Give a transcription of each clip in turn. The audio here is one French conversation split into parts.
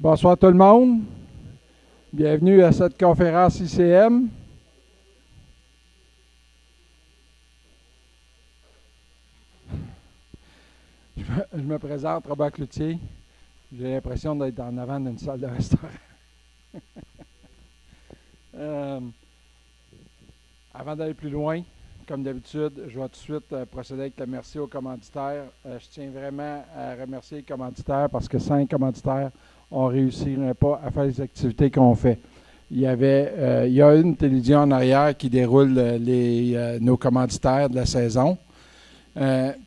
Bonsoir tout le monde. Bienvenue à cette conférence ICM. Je me présente, Robert Cloutier. J'ai l'impression d'être en avant d'une salle de restaurant. Avant d'aller plus loin, comme d'habitude, je vais tout de suite procéder avec le merci aux commanditaires. Je tiens vraiment à remercier les commanditaires parce que sans les commanditaires, on ne réussirait pas à faire les activités qu'on fait. Il y a une télévision en arrière qui déroule nos commanditaires de la saison.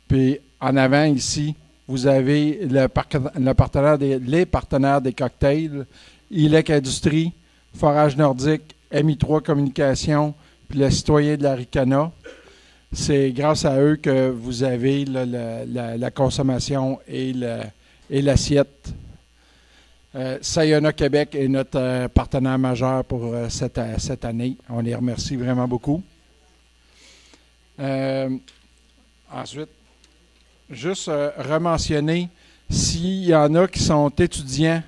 Puis en avant ici, vous avez les partenaires des cocktails, ILEC Industrie, Forage Nordique, MI3 Communication, puis le Citoyen de la Ricana. C'est grâce à eux que vous avez la consommation et l'assiette. Sayona Québec est notre partenaire majeur pour cette année. On les remercie vraiment beaucoup. Ensuite, juste rementionner, s'il y en a qui sont étudiants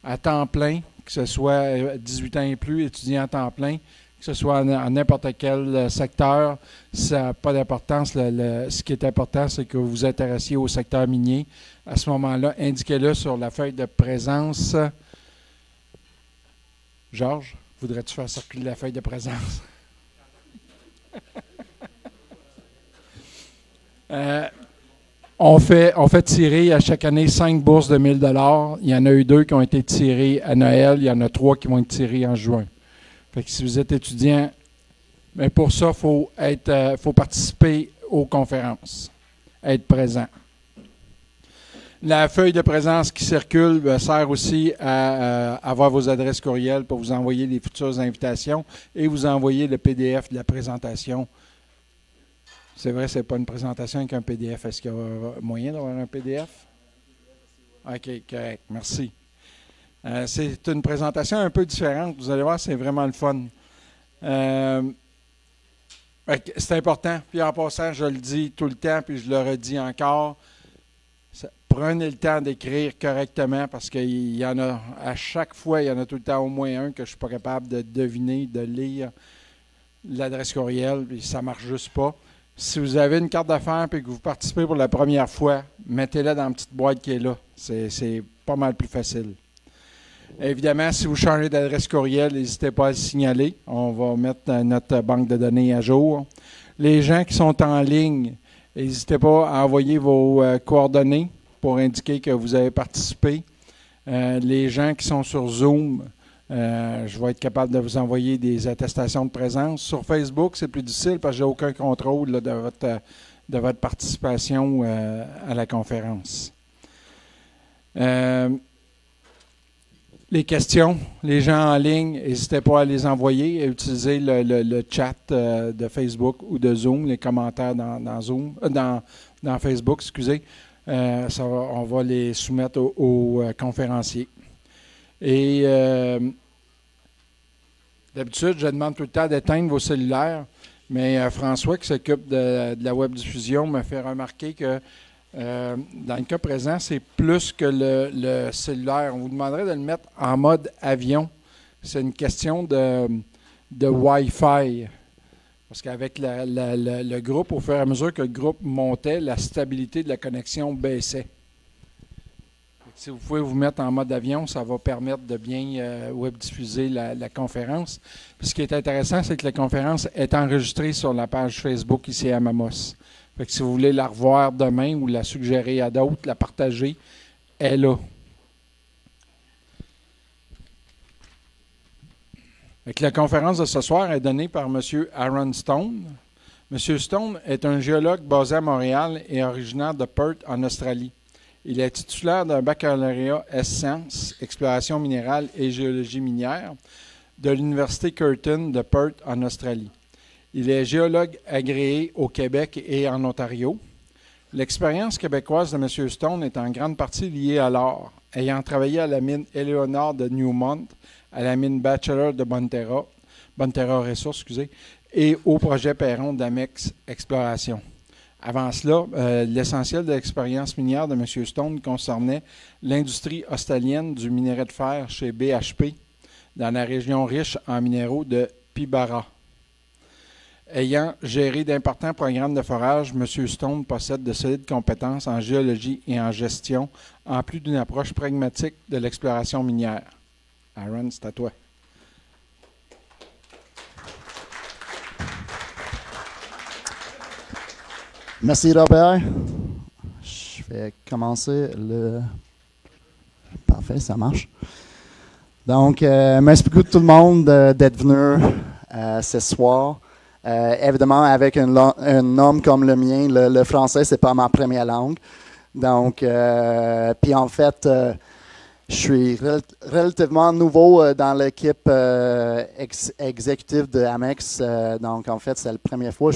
à temps plein, que ce soit 18 ans et plus, étudiants à temps plein, que ce soit en n'importe quel secteur, ça n'a pas d'importance. Ce qui est important, c'est que vous vous intéressiez au secteur minier. À ce moment-là, indiquez-le sur la feuille de présence. Georges, voudrais-tu faire circuler la feuille de présence? On fait tirer à chaque année 5 bourses de 1 000 $. Il y en a eu 2 qui ont été tirées à Noël. Il y en a 3 qui vont être tirées en juin. Fait que si vous êtes étudiant, mais pour ça, il faut participer aux conférences, être présent. La feuille de présence qui circule sert aussi à avoir vos adresses courriels pour vous envoyer les futures invitations et vous envoyer le PDF de la présentation. C'est vrai, ce n'est pas une présentation avec un PDF. Est-ce qu'il y a moyen d'avoir un PDF? OK, correct. Merci. C'est une présentation un peu différente. Vous allez voir, c'est vraiment le fun. C'est important. Puis en passant, je le dis tout le temps, puis je le redis encore. Prenez le temps d'écrire correctement parce qu'il y en a, à chaque fois, il y en a tout le temps au moins un que je ne suis pas capable de deviner, de lire l'adresse courriel, puis ça ne marche juste pas. Si vous avez une carte d'affaires et que vous participez pour la première fois, mettez-la dans la petite boîte qui est là. C'est pas mal plus facile. Évidemment, si vous changez d'adresse courriel, n'hésitez pas à le signaler. On va mettre notre banque de données à jour. Les gens qui sont en ligne, n'hésitez pas à envoyer vos coordonnées pour indiquer que vous avez participé. Les gens qui sont sur Zoom, je vais être capable de vous envoyer des attestations de présence. Sur Facebook, c'est plus difficile parce que je n'ai aucun contrôle là, de votre participation à la conférence. Les questions, les gens en ligne, n'hésitez pas à les envoyer et utiliser le chat de Facebook ou de Zoom, les commentaires dans Facebook, excusez. On va les soumettre aux conférenciers. Et d'habitude, je demande tout le temps d'éteindre vos cellulaires, mais François, qui s'occupe de la webdiffusion, me fait remarquer que dans le cas présent, c'est plus que le cellulaire. On vous demanderait de le mettre en mode avion. C'est une question de Wi-Fi. Parce qu'avec le groupe, au fur et à mesure que le groupe montait, la stabilité de la connexion baissait. Si vous pouvez vous mettre en mode avion, ça va permettre de bien web-diffuser la conférence. Puis ce qui est intéressant, c'est que la conférence est enregistrée sur la page Facebook ici à Mamos. Fait que si vous voulez la revoir demain ou la suggérer à d'autres, la partager, elle est là. Fait que la conférence de ce soir est donnée par M. Aaron Stone. M. Stone est un géologue basé à Montréal et originaire de Perth, en Australie. Il est titulaire d'un baccalauréat S-Sciences, exploration minérale et géologie minière, de l'Université Curtin de Perth, en Australie. Il est géologue agréé au Québec et en Ontario. L'expérience québécoise de M. Stone est en grande partie liée à l'or, ayant travaillé à la mine Éléonore de Newmont, à la mine Bachelor de Bonterra Ressources, et au projet Perron d'Amex Exploration. Avant cela, l'essentiel de l'expérience minière de M. Stone concernait l'industrie australienne du minerai de fer chez BHP dans la région riche en minéraux de Pilbara. Ayant géré d'importants programmes de forage, M. Stone possède de solides compétences en géologie et en gestion, en plus d'une approche pragmatique de l'exploration minière. Aaron, c'est à toi. Merci Robert. Je vais commencer le... Parfait, ça marche. Donc, merci beaucoup tout le monde d'être venu ce soir. Évidemment, avec un nom comme le mien, le français, c'est pas ma première langue. Donc, puis en fait, je suis relativement nouveau dans l'équipe exécutive de Amex. Donc, en fait, c'est la première fois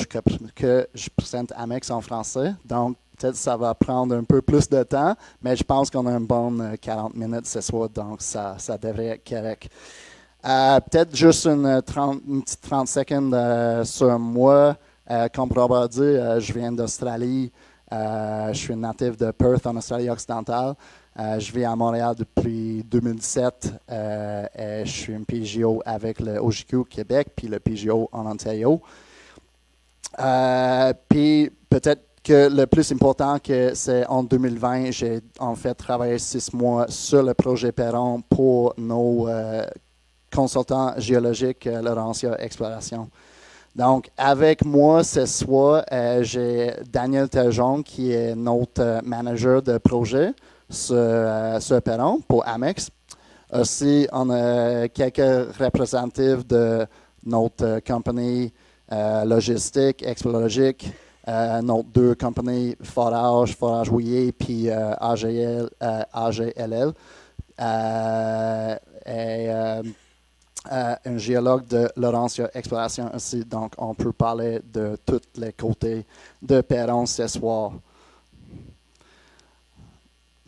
que je présente Amex en français. Donc, peut-être que ça va prendre un peu plus de temps, mais je pense qu'on a une bonne 40 minutes ce soir, donc ça devrait être correct. Peut-être juste une petite 30 secondes sur moi. Comme Robert dit, je viens d'Australie. Je suis natif de Perth, en Australie-Occidentale. Je vis à Montréal depuis 2017 et je suis un PGO avec le OJQ Québec puis le PGO en Ontario. Puis peut-être que le plus important, que c'est en 2020, j'ai en fait travaillé 6 mois sur le projet Perron pour nos consultants géologiques Laurentia Exploration. Donc, avec moi ce soir, j'ai Daniel Terjon qui est notre manager de projet sur Perron pour Amex. Aussi, on a quelques représentatifs de notre compagnie logistique, explologique, nos 2 compagnies Forage Houillet, puis AGLL. Et un géologue de Laurentia Exploration aussi. Donc, on peut parler de tous les côtés de Perron ce soir.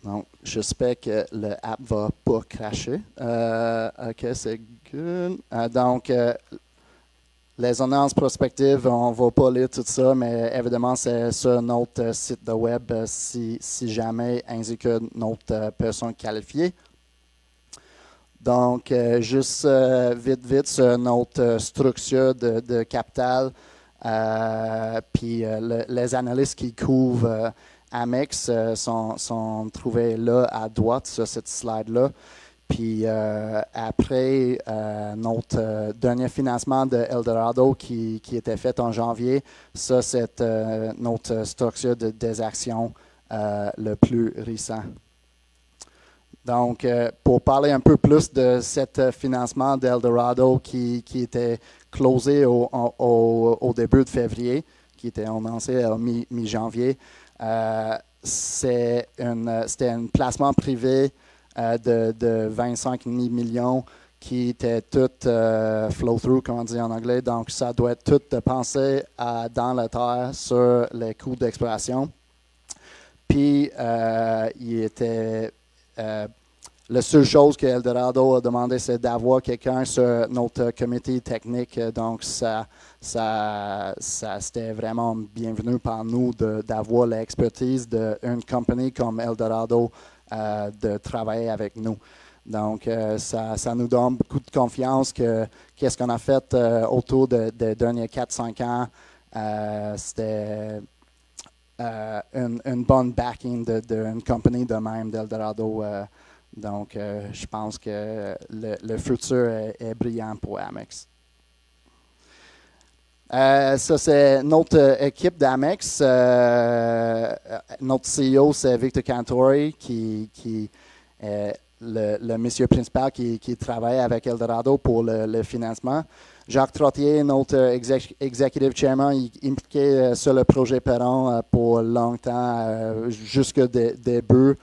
Donc, j'espère que l'app ne va pas crasher. OK, c'est good. Donc, les annonces prospectives, on ne va pas lire tout ça, mais évidemment, c'est sur notre site de web si jamais, ainsi que notre personne qualifiée. Donc, juste vite sur notre structure de capital, puis les analystes qui couvrent Amex sont trouvés là à droite sur cette slide-là. Puis après notre dernier financement de Eldorado qui était fait en janvier, ça c'est notre structure des actions le plus récent. Donc, pour parler un peu plus de ce financement d'Eldorado qui était closé au début de février, qui était annoncé à mi-janvier, c'était un placement privé de 25,5 millions qui était tout flow-through, comme on dit en anglais. Donc, ça doit être tout dépensé dans la terre sur les coûts d'exploration. Puis, il était... la seule chose que Eldorado a demandé, c'est d'avoir quelqu'un sur notre comité technique. Donc, ça c'était vraiment bienvenu par nous d'avoir l'expertise d'une compagnie comme Eldorado de travailler avec nous. Donc, ça nous donne beaucoup de confiance que qu'est-ce qu'on a fait autour des derniers 4-5 ans, c'était une bonne backing d'une compagnie de même d'Eldorado. Donc, je pense que le futur est brillant pour Amex. Ça, c'est notre équipe d'Amex. Notre CEO, c'est Victor Cantori, qui est le monsieur principal qui travaille avec Eldorado pour le financement. Jacques Trottier, notre executive chairman, il est impliqué sur le projet Perron pour longtemps, jusqu'au début.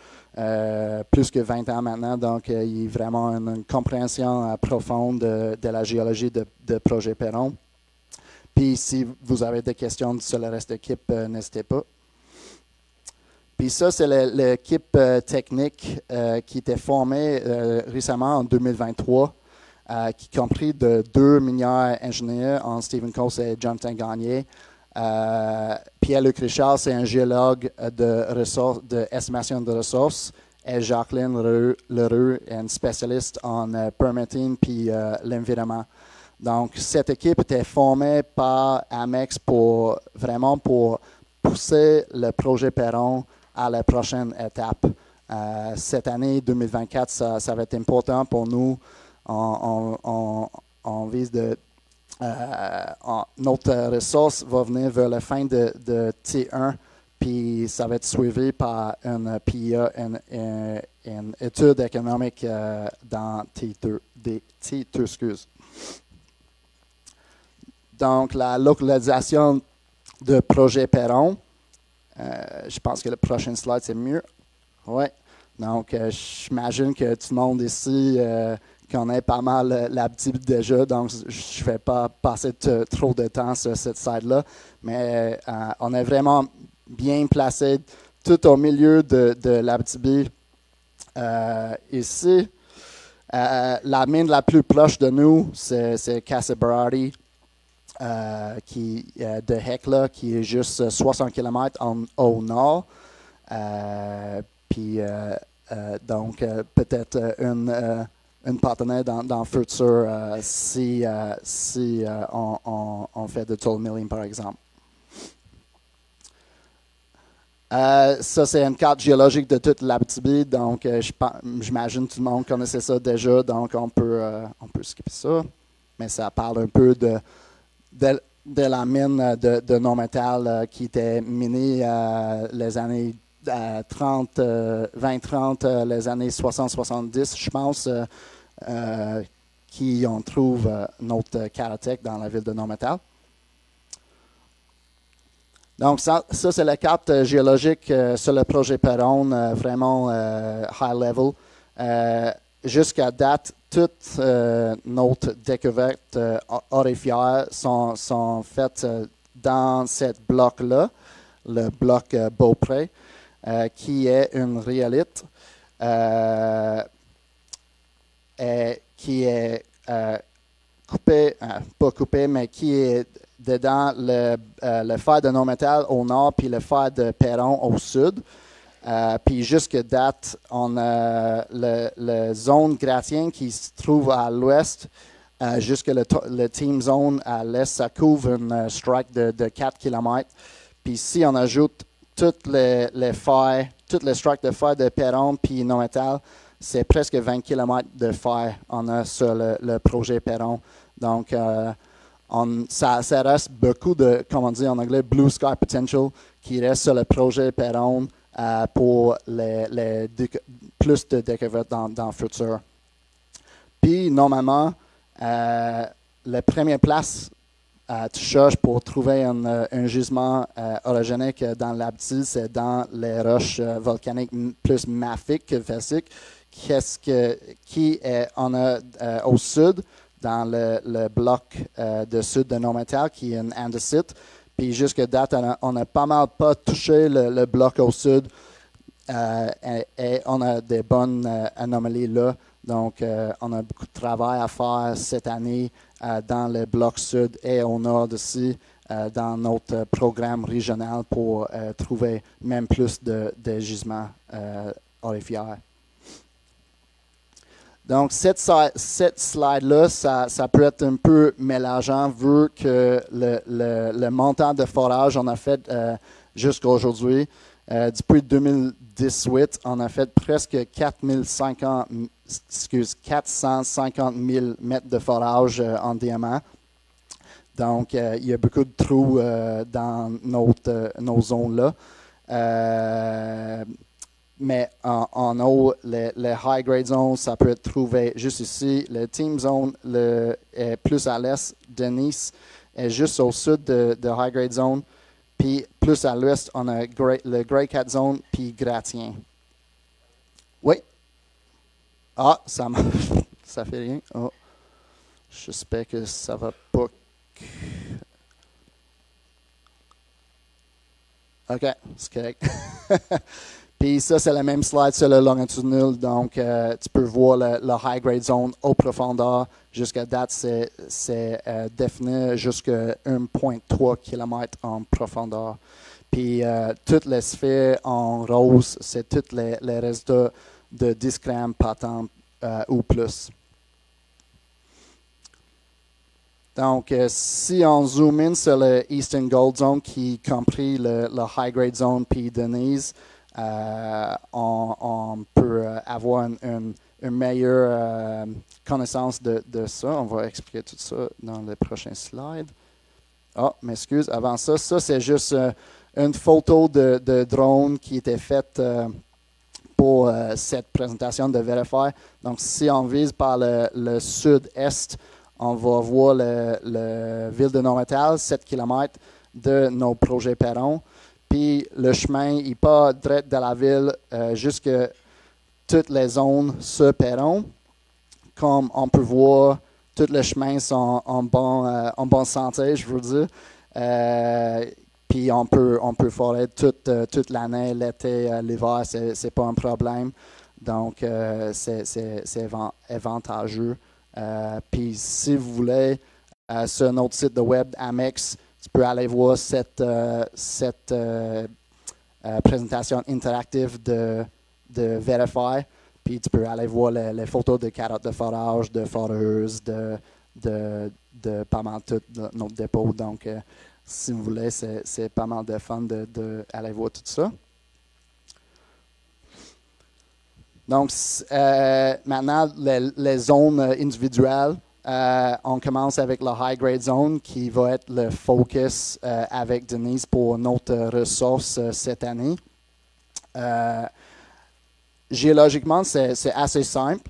Plus que 20 ans maintenant, donc il y a vraiment une compréhension profonde de la géologie de projet Perron. Puis si vous avez des questions sur le reste de l'équipe, n'hésitez pas. Puis ça, c'est l'équipe technique qui était formée récemment en 2023, qui compris de 2 ingénieurs en Stephen Coase et Jonathan Gagné. Pierre-Luc Richard, c'est un géologue d'estimation de ressources. Et Jacqueline Leroux est une spécialiste en permitting puis l'environnement. Donc, cette équipe était formée par Amex pour pousser le projet Perron à la prochaine étape. Cette année 2024, ça va être important pour nous. On vise notre ressource va venir vers la fin de T1, puis ça va être suivi par une PIA, une étude économique dans T2, excuse. Donc, la localisation de projet Perron. Je pense que le prochain slide, c'est mieux. Oui. Donc, j'imagine que tout le monde ici connaît pas mal l'Abitibi déjà, donc je ne vais pas passer trop de temps sur cette slide-là. Mais on est vraiment bien placé tout au milieu de l'Abitibi. Ici, la mine la plus proche de nous, c'est Casa Berardi. De Hecla, qui est juste 60 km au nord. Donc, peut-être une partenaire dans le futur si on fait de toll milling, par exemple. Ça, c'est une carte géologique de toute l'Abitibi, donc j'imagine que tout le monde connaissait ça déjà, donc on peut skipper ça. Mais ça parle un peu de la mine de non-métal qui était minée les années 20-30, les années 60-70, je pense, qui on trouve notre Caratech dans la ville de non-métal. Donc, ça c'est la carte géologique sur le projet Perron, vraiment high level. Jusqu'à date, toutes nos découvertes aurifères sont faites dans ce bloc-là, le bloc Beaupré, qui est une rhyolite qui est coupée, pas coupée, mais qui est dedans le fer de non-métal au nord puis le fer de Perron au sud. Puis jusqu'à date, on a la zone gratienne qui se trouve à l'ouest, jusqu'à le team zone à l'est, ça couvre une strike de 4 km. Puis si on ajoute toutes les strikes de fer de Perron puis non-métal, c'est presque 20 km de fer on a sur le projet Perron. Donc, ça reste beaucoup de, comme on dit en anglais, blue sky potential qui reste sur le projet Perron. Pour plus de découvertes dans le futur. Puis, normalement, la première place tu cherches pour trouver un gisement orogénique dans l'Abitibi, c'est dans les roches volcaniques plus mafiques que felsiques, qui est au sud, dans le bloc de sud de non-métal, qui est un andésite. Puis jusqu'à date, on n'a pas mal pas touché le bloc au sud et on a des bonnes anomalies là. Donc, on a beaucoup de travail à faire cette année dans le bloc sud et au nord aussi dans notre programme régional pour trouver même plus de gisements aurifères. Donc, cette slide-là, ça peut être un peu mélangeant vu que le montant de forage, on a fait jusqu'à aujourd'hui. Depuis 2018, on a fait presque 450 000 mètres de forage en diamant. Donc, il y a beaucoup de trous dans nos zones-là. Mais en haut, les high grade zones, ça peut être trouvé juste ici. Le team zone est plus à l'est de Nice, est juste au sud de high grade zone. Puis plus à l'ouest, on a le Grey Cat Zone puis Gratien. Oui. Ah, ça fait rien. Oh. J'espère que ça va pas. OK, c'est correct. Puis ça, c'est la même slide sur le longitudinal. Donc, tu peux voir le high grade zone aux profondeurs. Jusqu'à date, c'est défini jusqu'à 1,3 km en profondeur. Puis, toutes les sphères en rose, c'est tous les résultats de 10 grammes par temps ou plus. Donc, si on zoome in sur le Eastern Gold Zone, qui compris le High Grade Zone puis Denise, on peut avoir une meilleure connaissance de ça. On va expliquer tout ça dans les prochains slides. Ah, m'excuse, avant ça, c'est juste une photo de drone qui était faite pour cette présentation de Verify. Donc, si on vise par le sud-est, on va voir la ville de Normétal, 7 km de nos projets Perron. Puis le chemin, il part direct de la ville jusqu'à toutes les zones sur Perron. Comme on peut voir, tous les chemins sont en bonne santé, je veux dire. Puis on peut forer toute l'année, l'été, l'hiver, c'est pas un problème. Donc, c'est avantageux. Puis si vous voulez, sur notre site de web Amex, tu peux aller voir cette présentation interactive de Verify. Puis tu peux aller voir les photos de carottes de forage, de foreuses, de pas mal tout notre dépôt. Donc, si vous voulez, c'est pas mal de fun d'aller voir tout ça. Donc, maintenant, les zones individuelles, on commence avec la High Grade Zone qui va être le focus avec Denise pour notre ressource cette année. Géologiquement, c'est assez simple.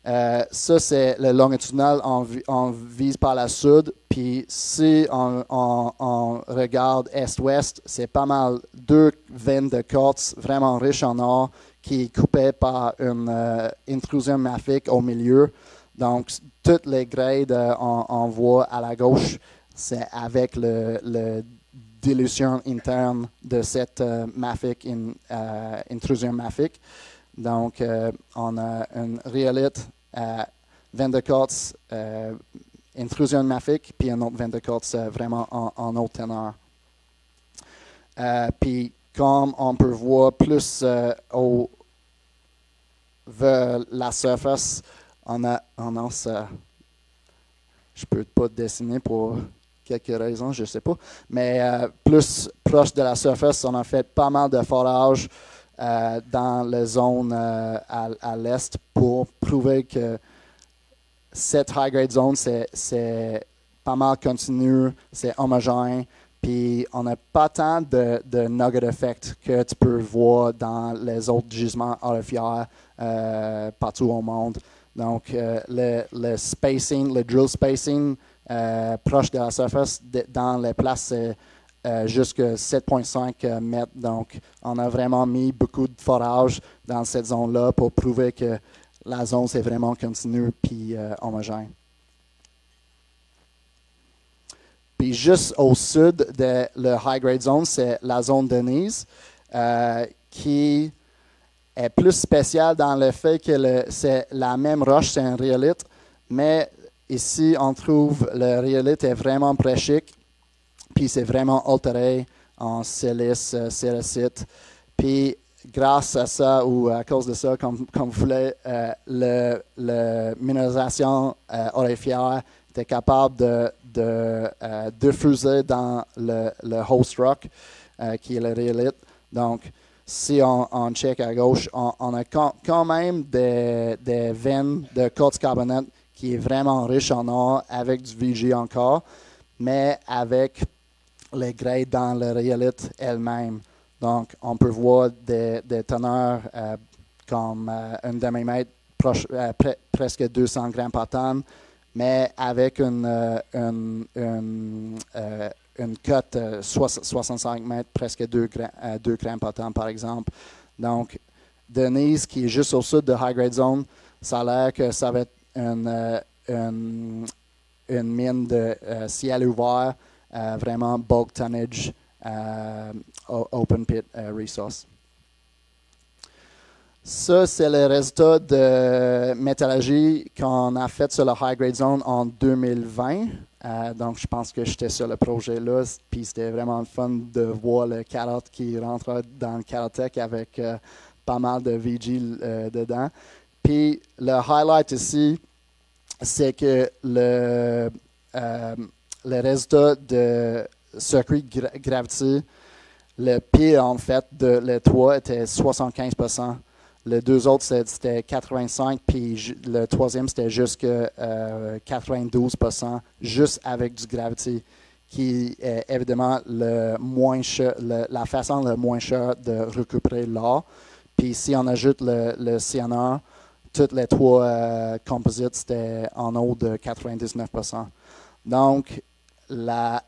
Ça, c'est le longitudinal, on vise par la sud. Puis si on regarde est-ouest, c'est pas mal deux veines de quartz vraiment riches en or qui est coupé par une intrusion mafique au milieu. Donc, toutes les grades on voit à la gauche, c'est avec la dilution interne de cette intrusion mafique. Donc, on a une rhyolite, veine de quartz, intrusion mafique, puis un autre veine de quartz vraiment en haute teneur. Puis, comme on peut voir plus vers la surface, on a ça. Je ne peux pas dessiner pour quelques raisons, je ne sais pas. Mais plus proche de la surface, on a fait pas mal de forage dans les zones à l'est pour prouver que cette high grade zone, c'est pas mal continu, c'est homogène. Puis on n'a pas tant de nugget effect que tu peux voir dans les autres gisements aurifères partout au monde. Donc le spacing, le drill spacing proche de la surface dans les places, c'est jusqu'à 7,5 mètres. Donc on a vraiment mis beaucoup de forage dans cette zone-là pour prouver que la zone c'est vraiment continu puis homogène. Puis juste au sud de la High Grade Zone, c'est la zone Denise, qui est plus spéciale dans le fait que c'est la même roche, c'est un rhyolite, mais ici, on trouve le rhyolite est vraiment bréchique, puis c'est vraiment altéré en silice, séricite. Puis grâce à ça, ou à cause de ça, comme vous voulez, la minéralisation aurifère était capable de diffuser dans le host rock, qui est le rhyolite. Donc, si on check à gauche, on a quand même des veines de quartz carbonate qui est vraiment riche en or, avec du VG encore, mais avec les grades dans le rhyolite elle-même. Donc, on peut voir des teneurs comme une demi-mètre, presque 200 grammes par tonne, mais avec une cote 65 mètres, presque 2 grammes par tonne, par exemple. Donc, Denise, qui est juste au sud de High Grade Zone, ça a l'air que ça va être une mine de ciel ouvert, vraiment bulk tonnage, open pit resource. Ça, c'est le résultat de métallurgie qu'on a fait sur le High Grade Zone en 2020. Donc, je pense que j'étais sur le projet-là, puis c'était vraiment le fun de voir le carotte qui rentre dans le Carotech avec pas mal de VG dedans. Puis, le highlight ici, c'est que le résultat de circuit gravity, le pire, en fait, de les trois était 75%. Les deux autres, c'était 85%, puis le troisième, c'était jusque 92%, juste avec du gravity, qui est évidemment le moins cher, la façon la moins chère de récupérer l'or. Puis si on ajoute le CNR, toutes les trois composites, c'était en haut de 99%. Donc, la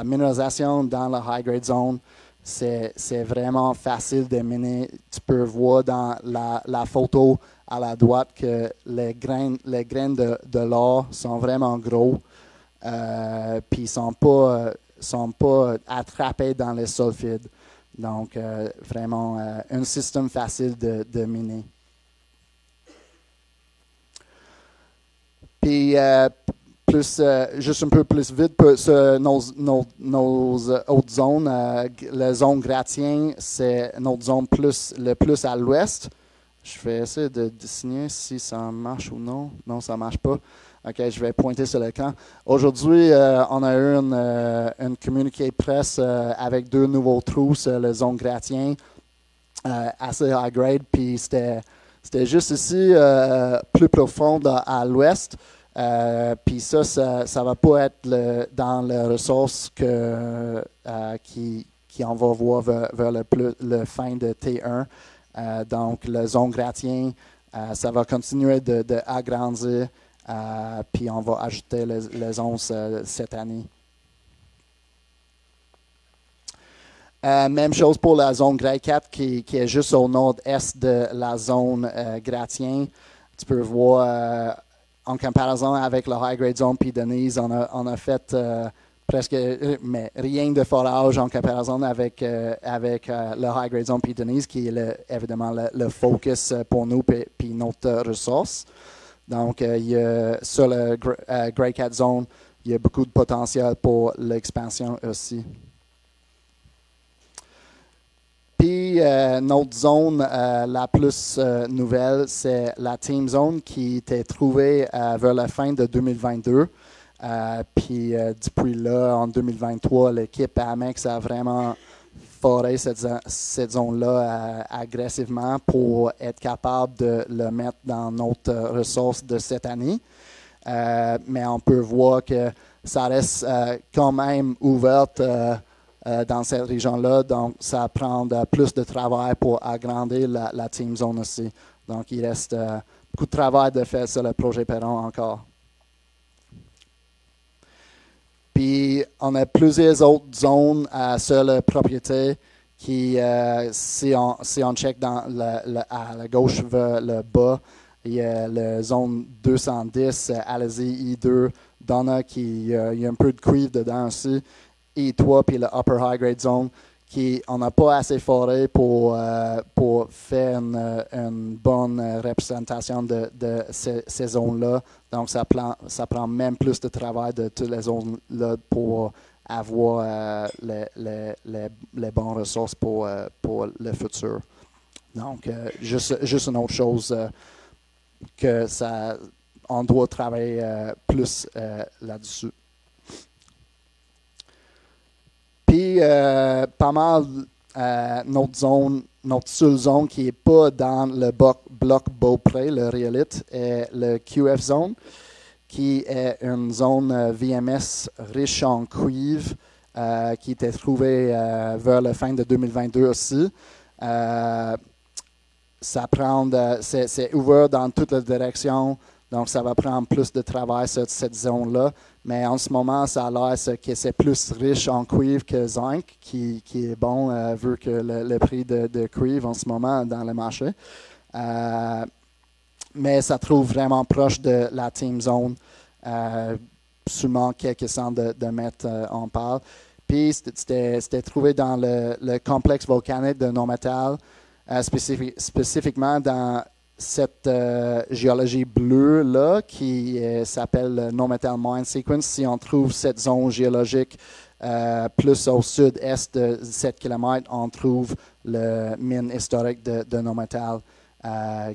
minéralisation dans la high grade zone, c'est vraiment facile de miner. Tu peux voir dans la photo à la droite que les graines de l'or sont vraiment gros, puis ne sont pas attrapés dans les sulfides. Donc, vraiment, un système facile de miner. Puis, juste un peu plus vite, nos autres zones, la zone Gratien, c'est notre zone le plus à l'ouest. Je vais essayer de dessiner si ça marche ou non. Non, ça ne marche pas. OK, je vais pointer sur l'écran. Aujourd'hui, on a eu une communiqué presse avec 2 nouveaux trous sur la zone Gratien, assez high grade, puis c'était juste ici, plus profond à l'ouest. Puis ça ne va pas être dans les ressources qui on va voir vers le fin de T1. Donc, la zone Gratien, ça va continuer d'agrandir, puis on va ajouter les onces cette année. Même chose pour la zone Grey 4 qui est juste au nord-est de la zone Gratien. Tu peux voir, en comparaison avec le High Grade Zone puis Denise, on a fait presque mais rien de forage en comparaison avec le High Grade Zone puis Denise, qui est évidemment le focus pour nous puis notre ressource. Donc, sur le Grey 4 Zone, il y a beaucoup de potentiel pour l'expansion aussi. Puis, notre zone la plus nouvelle, c'est la Team Zone qui était trouvée vers la fin de 2022. Puis, depuis là, en 2023, l'équipe Amex a vraiment foré cette zone-là agressivement pour être capable de le mettre dans notre ressource de cette année. Mais on peut voir que ça reste quand même ouverte dans cette région-là, donc ça prend plus de travail pour agrandir la Team Zone aussi. Donc, il reste beaucoup de travail de faire sur le projet Perron encore. Puis, on a plusieurs autres zones sur la propriété qui, si on check à la gauche vers le bas, il y a la zone 210, Alazie, I2, Donna, il y a un peu de cuivre dedans aussi. I3 puis le Upper High Grade Zone, on n'a pas assez foré pour faire une bonne représentation de ces zones-là. Donc, ça prend même plus de travail de toutes les zones-là pour avoir les bonnes ressources pour le futur. Donc, juste une autre chose on doit travailler plus là-dessus. Puis, pas mal notre seule zone qui n'est pas dans le bloc Beaupré, le rhyolite, est le QF Zone, qui est une zone VMS riche en cuivre qui était trouvée vers la fin de 2022 aussi. C'est ouvert dans toutes les directions, donc ça va prendre plus de travail sur cette zone-là. Mais en ce moment, ça a l'air que c'est plus riche en cuivre que zinc, qui est bon vu que le prix de cuivre en ce moment dans le marché. Mais ça trouve vraiment proche de la Team Zone, seulement quelques centaines de mètres on parle. Puis c'était trouvé dans le complexe volcanique de Normetal. spécifiquement dans cette géologie bleue-là qui s'appelle No Metal Mine Sequence. Si on trouve cette zone géologique plus au sud-est de 7 km, on trouve le mine historique de No Metal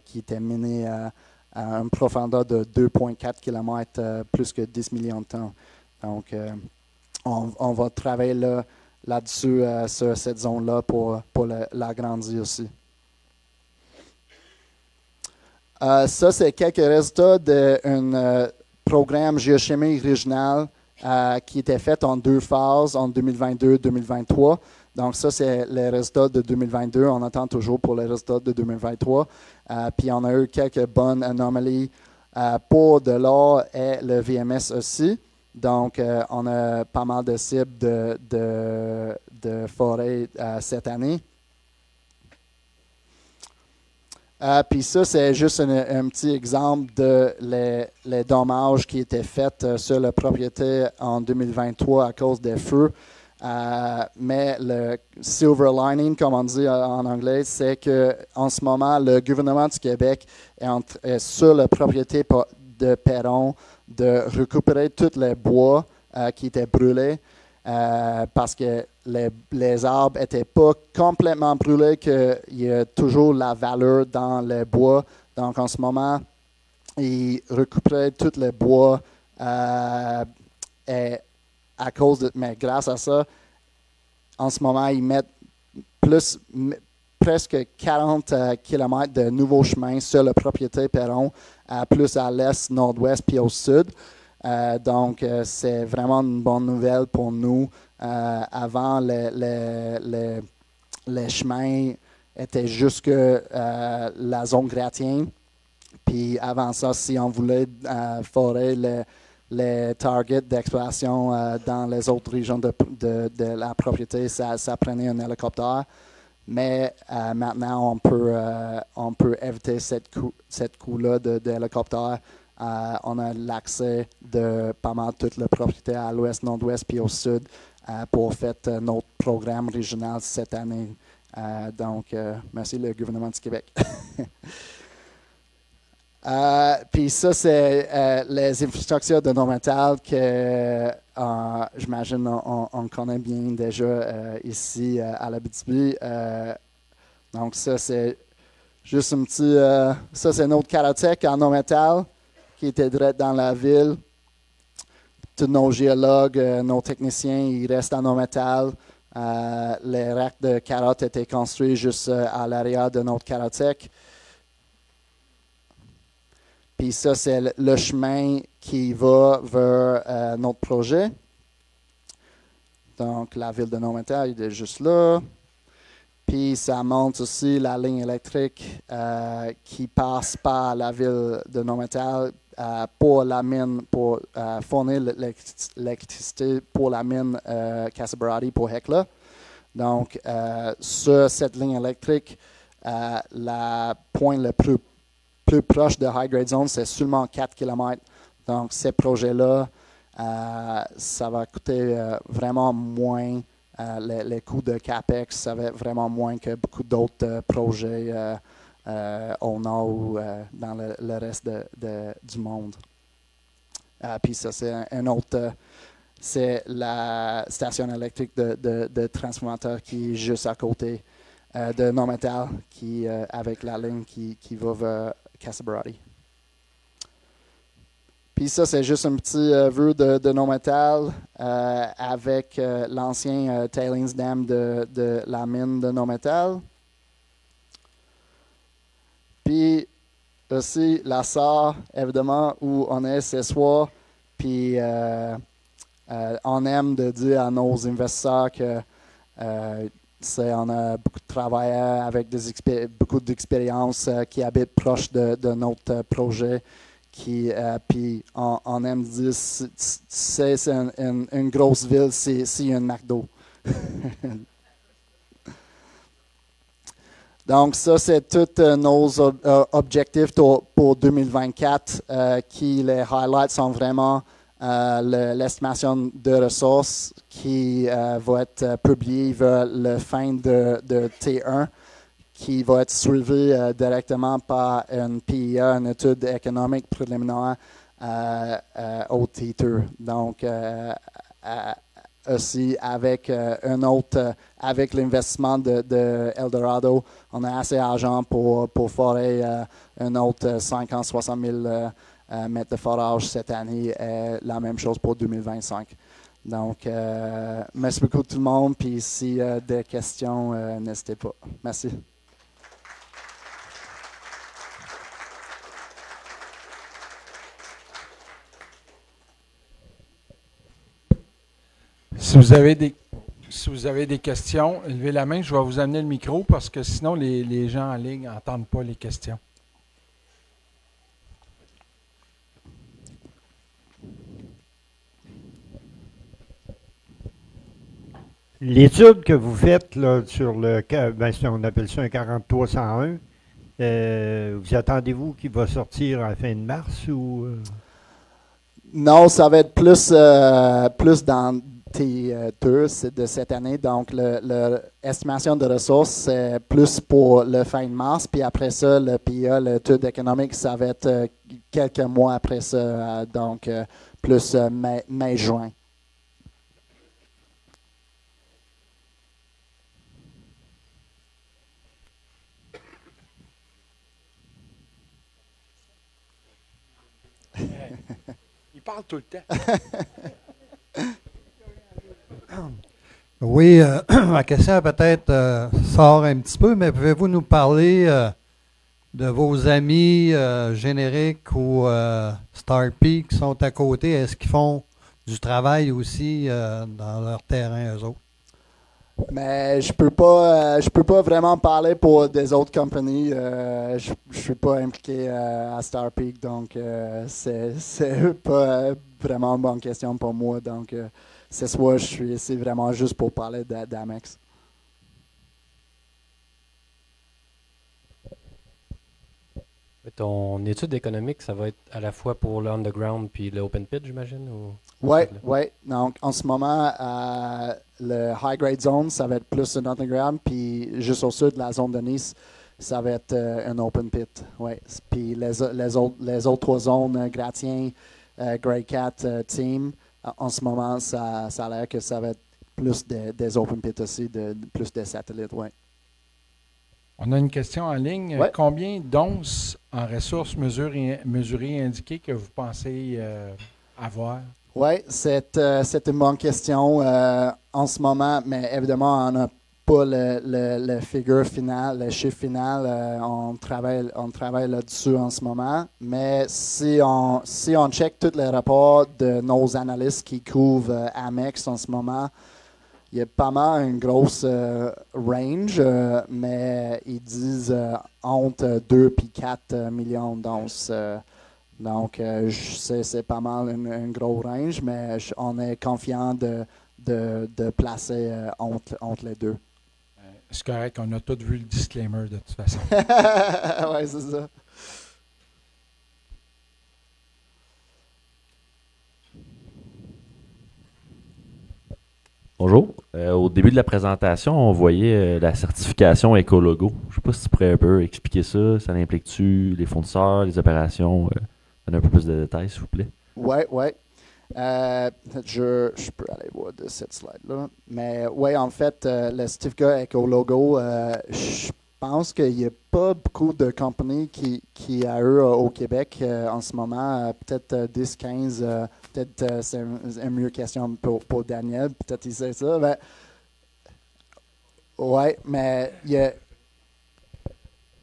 qui était miné à une profondeur de 2,4 km, plus que 10 millions de tonnes. Donc, on va travailler là-dessus, sur cette zone-là, pour l'agrandir aussi. Ça, c'est quelques résultats d'un programme géochimie régional qui était fait en 2 phases, en 2022-2023. Donc, ça, c'est les résultats de 2022. On attend toujours pour les résultats de 2023. Puis, on a eu quelques bonnes anomalies pour de l'or et le VMS aussi. Donc, on a pas mal de cibles de forêt cette année. Puis ça, c'est juste un petit exemple de les dommages qui étaient faits sur la propriété en 2023 à cause des feux. Mais le silver lining, comme on dit en anglais, c'est qu'en ce moment, le gouvernement du Québec est sur la propriété de Perron de récupérer tous les bois qui étaient brûlés. Parce que les arbres n'étaient pas complètement brûlés, qu'il y a toujours la valeur dans les bois. Donc, en ce moment, ils récupèrent tous les bois et mais grâce à ça, en ce moment, ils mettent presque 40 km de nouveaux chemins sur la propriété Perron, plus à l'est, nord-ouest, puis au sud. Donc, c'est vraiment une bonne nouvelle pour nous. Avant, les chemins étaient jusque la zone gratienne. Puis avant ça, si on voulait forer les targets d'exploration dans les autres régions de la propriété, ça prenait un hélicoptère. Mais maintenant, on peut éviter cette coût-là d'hélicoptère. On a l'accès de pas mal toute la propriété à l'ouest, nord-ouest puis au sud pour faire notre programme régional cette année. Donc, merci le gouvernement du Québec. Puis ça, c'est les infrastructures de No Metal que j'imagine on connaît bien déjà ici à l'Abitibi. Donc, ça, c'est juste un petit... ça, c'est notre karatek en No Metal qui était direct dans la ville. Tous nos géologues, nos techniciens, ils restent en No Metal. Les racks de carottes étaient construits juste à l'arrière de notre karatek. Puis ça, c'est le chemin qui va vers notre projet. Donc, la ville de No Metal, il est juste là. Puis ça montre aussi la ligne électrique qui passe par la ville de No Metal pour la mine, pour fournir l'électricité pour la mine Cassiberati pour Hecla. Donc, sur cette ligne électrique, la pointe le plus proche de High Grade Zone, c'est seulement 4 km. Donc, ces projets-là, ça va coûter vraiment moins. Les coûts de CAPEX, ça va être vraiment moins que beaucoup d'autres projets au nord ou dans le reste du monde. Puis ça, c'est un autre... c'est la station électrique de transformateur qui est juste à côté de No Metal, avec la ligne qui va vers Cassiberati. Puis ça, c'est juste un petit vue de No Metal avec l'ancien tailings dam de la mine de No Metal. Puis aussi la SAR, évidemment, où on est ce soir. Puis on aime de dire à nos investisseurs que on a beaucoup de travailleurs avec beaucoup d'expérience qui habitent proche de notre projet. Puis on aime dire c'est une grosse ville, c'est un McDo. Donc ça, c'est tous nos objectifs pour 2024 qui les highlights sont vraiment l'estimation de ressources qui va être publiée vers la fin de T1 qui va être suivi directement par une PIA, une étude économique préliminaire au titre. Donc, aussi avec avec l'investissement de Eldorado, on a assez d'argent pour forer un autre 50-60 000 mètres de forage cette année et la même chose pour 2025. Donc, merci beaucoup tout le monde. Puis, s'il y a des questions, n'hésitez pas. Merci. Si vous avez des questions, levez la main, je vais vous amener le micro parce que sinon les gens en ligne n'entendent pas les questions. L'étude que vous faites là, sur on appelle ça un 4301, vous attendez-vous qu'il va sortir à la fin de mars ou? Non, ça va être plus dans T2 de cette année. Donc, l'estimation de ressources, c'est plus pour le fin de mars. Puis après ça, le PIA, l'étude économique, ça va être quelques mois après ça. Donc, plus mai-juin. Il parle tout le temps. Oui, ma question peut-être sort un petit peu, mais pouvez-vous nous parler de vos amis génériques ou Starpeak qui sont à côté? Est-ce qu'ils font du travail aussi dans leur terrain, eux autres? Mais je peux pas vraiment parler pour des autres compagnies. Je suis pas impliqué à Starpeak, donc c'est pas vraiment une bonne question pour moi. Donc c'est soit je suis ici vraiment juste pour parler d'Amex. Ton étude économique, ça va être à la fois pour le underground puis le open pit, j'imagine? Oui. Donc, en ce moment, le high grade zone, ça va être plus un underground, puis juste au sud de la zone de Nice, ça va être un open pit. Ouais. Puis les autres trois zones, Gratien, Grey Cat, Team, en ce moment, ça a l'air que ça va être plus des open pits aussi, plus des satellites. Ouais. On a une question en ligne. Ouais. Combien d'onces en ressources mesurées et indiquées que vous pensez avoir? Oui, c'est une bonne question en ce moment, mais évidemment, on n'a pas le figure final, le chiffre final. On travaille là-dessus en ce moment. Mais si on check tous les rapports de nos analystes qui couvrent Amex en ce moment, il y a pas mal une grosse range, mais ils disent entre 2 et 4 millions d'onces. Donc, c'est pas mal un gros range, mais on est confiant de placer entre les deux. C'est correct, on a tous vu le disclaimer de toute façon. Oui, c'est ça. Bonjour. Au début de la présentation, on voyait la certification Ecologo. Je ne sais pas si tu pourrais un peu expliquer ça. Ça implique-tu les fournisseurs, les opérations? Donner un peu plus de détails, s'il vous plaît. Oui. Je peux aller voir de cette slide-là. Mais oui, en fait, le certificat Ecologo, je pense qu'il n'y a pas beaucoup de compagnies qui a eu au Québec en ce moment. Peut-être 10-15. Peut-être c'est une meilleure question pour Daniel. Peut-être il sait ça. Oui, mais il y a...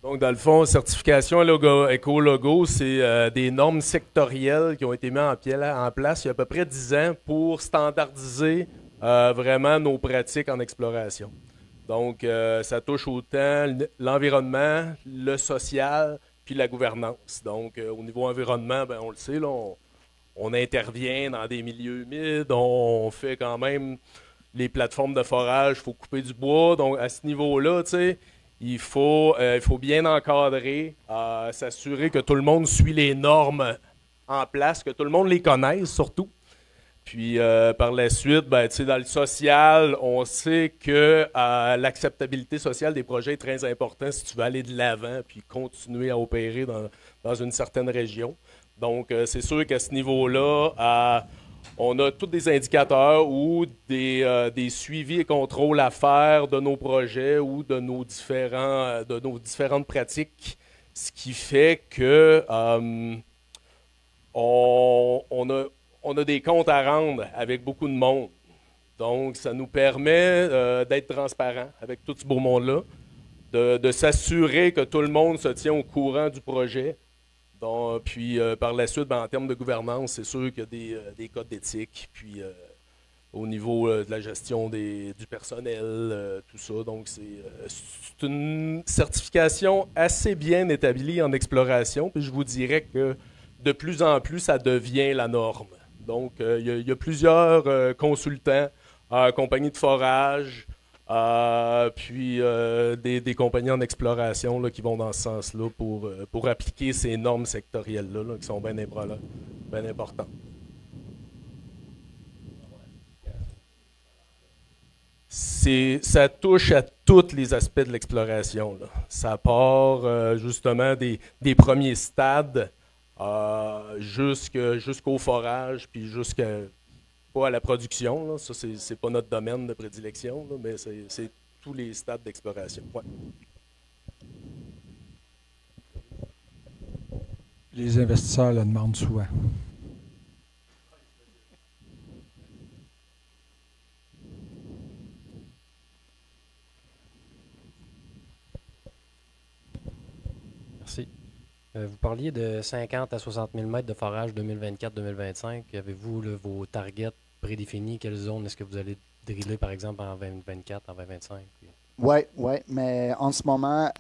Donc, dans le fond, certification Ecologo, c'est des normes sectorielles qui ont été mises en place il y a à peu près 10 ans pour standardiser vraiment nos pratiques en exploration. Donc, ça touche autant l'environnement, le social, puis la gouvernance. Donc, au niveau environnement, ben, on le sait, là, on intervient dans des milieux humides, on fait quand même les plateformes de forage, il faut couper du bois. Donc, à ce niveau-là, tu sais, il faut bien encadrer, s'assurer que tout le monde suit les normes en place, que tout le monde les connaisse surtout. Puis par la suite, ben, dans le social, on sait que l'acceptabilité sociale des projets est très importante si tu veux aller de l'avant puis continuer à opérer dans une certaine région. Donc, c'est sûr qu'à ce niveau-là, on a tous des indicateurs ou des suivis et contrôles à faire de nos projets ou de nos différentes pratiques, ce qui fait que on a des comptes à rendre avec beaucoup de monde. Donc, ça nous permet d'être transparent avec tout ce beau monde-là, de s'assurer que tout le monde se tient au courant du projet. Donc, puis, par la suite, ben, en termes de gouvernance, c'est sûr qu'il y a des codes d'éthique, puis au niveau de la gestion du personnel, tout ça. Donc, c'est une certification assez bien établie en exploration, puis je vous dirais que de plus en plus, ça devient la norme. Donc, il y a plusieurs consultants, compagnies de forage, puis des compagnies en exploration là, qui vont dans ce sens-là pour appliquer ces normes sectorielles-là là, qui sont bien importantes. Ça touche à tous les aspects de l'exploration. Ça part justement des premiers stades jusqu'au forage, puis pas à la production. Là. Ça, c'est pas notre domaine de prédilection, là, mais c'est tous les stades d'exploration. Ouais. Les investisseurs le demandent souvent. Merci. Vous parliez de 50 à 60 000 mètres de forage 2024-2025. Avez-vous vos targets prédéfinis? Quelle zone est-ce que vous allez driller, par exemple, en 2024, en 2025? Oui, mais en ce moment,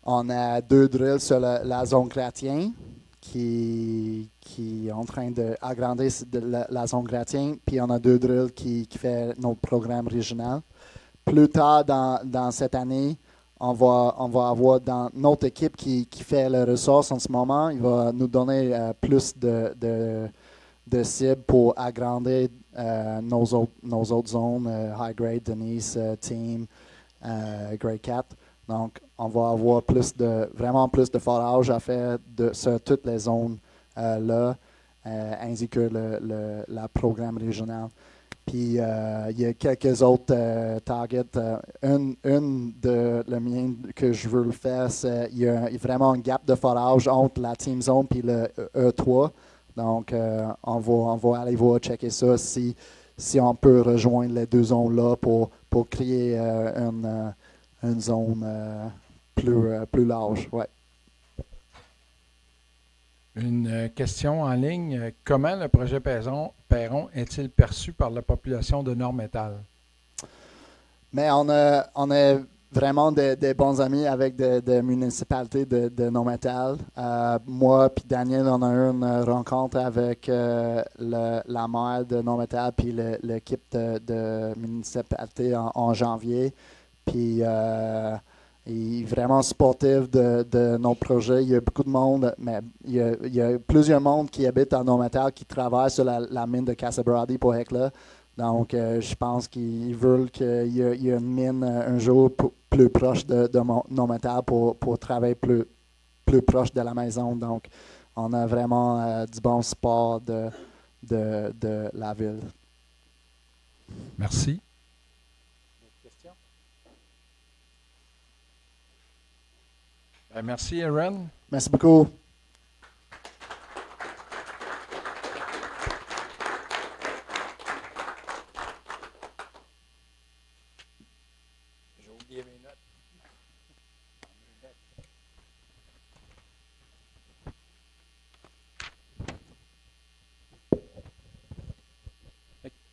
on a 2 drills sur la zone Gratien qui est en train d'agrandir la zone Gratien, puis on a 2 drills qui fait notre programme régional. Plus tard dans cette année, on va avoir dans notre équipe qui fait les ressources en ce moment, il va nous donner plus de cibles pour agrandir nos autres zones, High Grade, Denise, Team, Grade 4. Donc, on va avoir vraiment plus de forage à faire sur toutes les zones là, ainsi que le programme régional. Puis, il y a quelques autres targets. Une de le mien que je veux le faire, c'est il y a vraiment un gap de forage entre la Team Zone et le E3. Donc, on va aller voir, checker ça, si on peut rejoindre les 2 zones-là pour créer une zone plus large. Ouais. Une question en ligne. Comment le projet Perron est-il perçu par la population de Nord-Métal? Mais on a vraiment des bons amis avec des municipalités de Nord-Métal. Moi et Daniel, on a eu une rencontre avec la maire de Nord-Métal puis l'équipe de municipalité en janvier. Puis il est vraiment sportif de nos projets. Il y a beaucoup de monde, mais il y a plusieurs mondes qui habitent à Nord-Métal qui travaillent sur la mine de Casa Berardi pour Hecla. Donc, je pense qu'ils veulent qu'il y ait une mine un jour plus proche de Nord-Métal pour travailler plus proche de la maison. Donc, on a vraiment du bon support de la ville. Merci. Merci, Aaron. Merci beaucoup. J'ai oublié mes notes.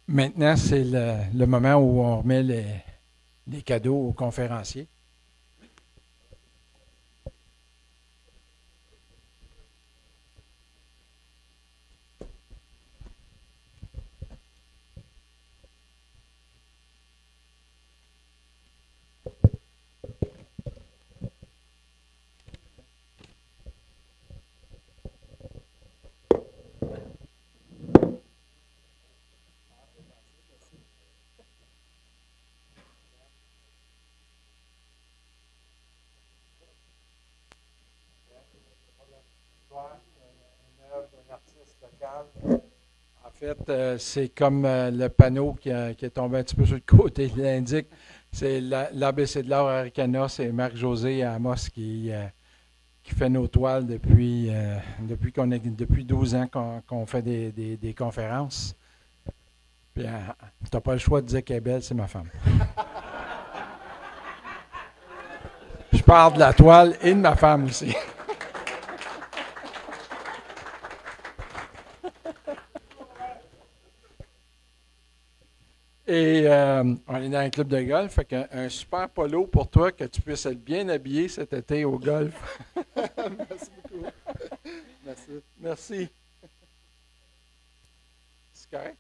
Maintenant, c'est le moment où on remet les cadeaux aux conférenciers. local. En fait, c'est comme le panneau qui est tombé un petit peu sur le côté, il l'indique. C'est l'ABC de l'art Aricana, c'est Marc-José Amos qui fait nos toiles depuis 12 ans qu'on fait des conférences. Puis, tu n'as pas le choix de dire qu'elle est belle, c'est ma femme. Je parle de la toile et de ma femme aussi. Et on est dans un club de golf, fait qu'un super polo pour toi, que tu puisses être bien habillé cet été au golf. Merci beaucoup. Merci. Merci. C'est correct?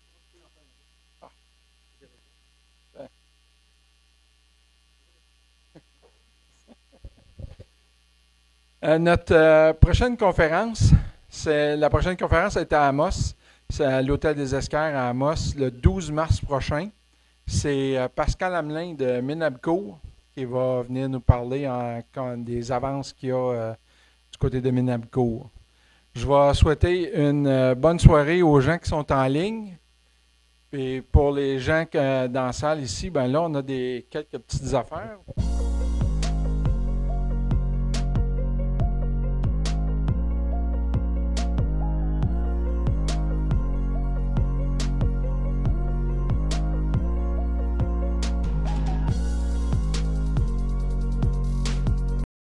Notre prochaine conférence, la prochaine conférence est à Amos. C'est à l'Hôtel des Esquerres à Amos, le 12 mars prochain. C'est Pascal Hamelin de Minabcourt qui va venir nous parler des avances qu'il y a du côté de Minabcourt. Je vais souhaiter une bonne soirée aux gens qui sont en ligne. Et pour les gens dans la salle ici, ben là, on a quelques petites affaires.